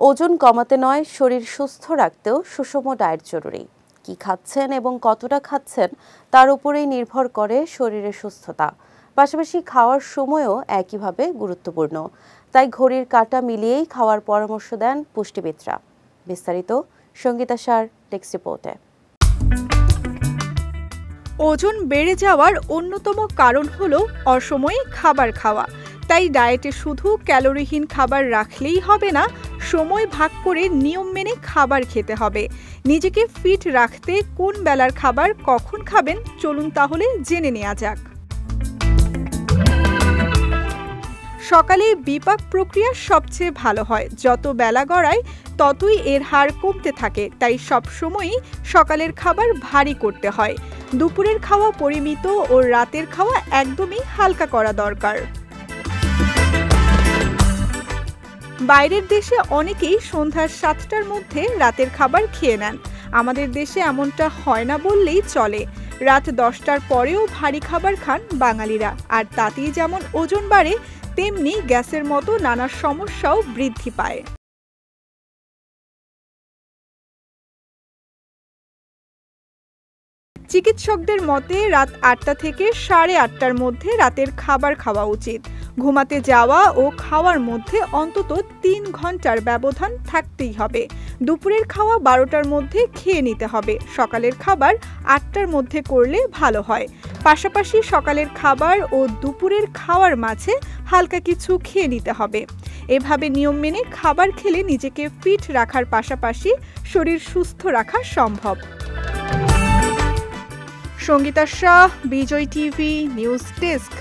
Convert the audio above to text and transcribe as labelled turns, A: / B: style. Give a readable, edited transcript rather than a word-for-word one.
A: ওজন কমাতে নয়, শরীর সুস্থ রাখতেও সুষম ডায়েট জরুরি। কি খাচ্ছেন এবং কতটা খাচ্ছেন তার উপরেই নির্ভর করে শরীরের সুস্থতা। পাশাপাশি খাওয়ার সময়ও একইভাবে গুরুত্বপূর্ণ। তাই ঘড়ির কাঁটা মিলিয়েই খাওয়ার পরামর্শ দেন পুষ্টিবিদরা। বিস্তারিত সঙ্গীতা সার টেক্সট রিপোর্টে।
B: ওজন বেড়ে যাওয়ার অন্যতম কারণ হলো অসময়ে খাবার খাওয়া। তাই ডায়েটে শুধু ক্যালোরিহীন খাবার রাখলেই হবে না, সময় ভাগ করে নিয়ম মেনে খাবার খেতে হবে। নিজেকে ফিট রাখতে কোন বেলার খাবার কখন খাবেন চলুন তাহলে জেনে নেওয়া যাক। সকালে বিপাক প্রক্রিয়া সবচেয়ে ভালো হয়। যত বেলা গড়ায় ততই এর হার কমতে থাকে। তাই সব সময়ই সকালের খাবার ভারী করতে হয়। দুপুরের খাওয়া পরিমিত ও রাতের খাওয়া একদমই হালকা করা দরকার। বাইরের দেশে অনেকেই সন্ধ্যা 7টার মধ্যে রাতের খাবার খেয়ে নেন। আমাদের দেশে এমনটা হয় না বললেই চলে। রাত 10টার পরেও ভারী খাবার খান বাঙালিরা। আর তাতেই যেমন ওজন বাড়ে, তেমনি গ্যাসের মতো নানা সমস্যাও বৃদ্ধি পায়। চিকিৎসকদের মতে রাত 8টা থেকে 8:30টার মধ্যে রাতের খাবার খাওয়া উচিত। ঘুমাতে যাওয়া ও খাওয়ার মধ্যে অন্তত 3 ঘন্টার ব্যবধান থাকতেই হবে। দুপুরের খাওয়া 12টার মধ্যে খেয়ে নিতে হবে। সকালের খাবার 8টার মধ্যে করলে ভালো হয়। পাশাপাশি সকালের খাবার ও দুপুরের খাওয়ার মাঝে হালকা কিছু খেয়ে নিতে হবে। এভাবে নিয়ম মেনে খাবার খেলে নিজেকে ফিট রাখার পাশাপাশি শরীর সুস্থ রাখা সম্ভব। সঙ্গীতা শাহ, বিজয় টিভি নিউজ ডেস্ক।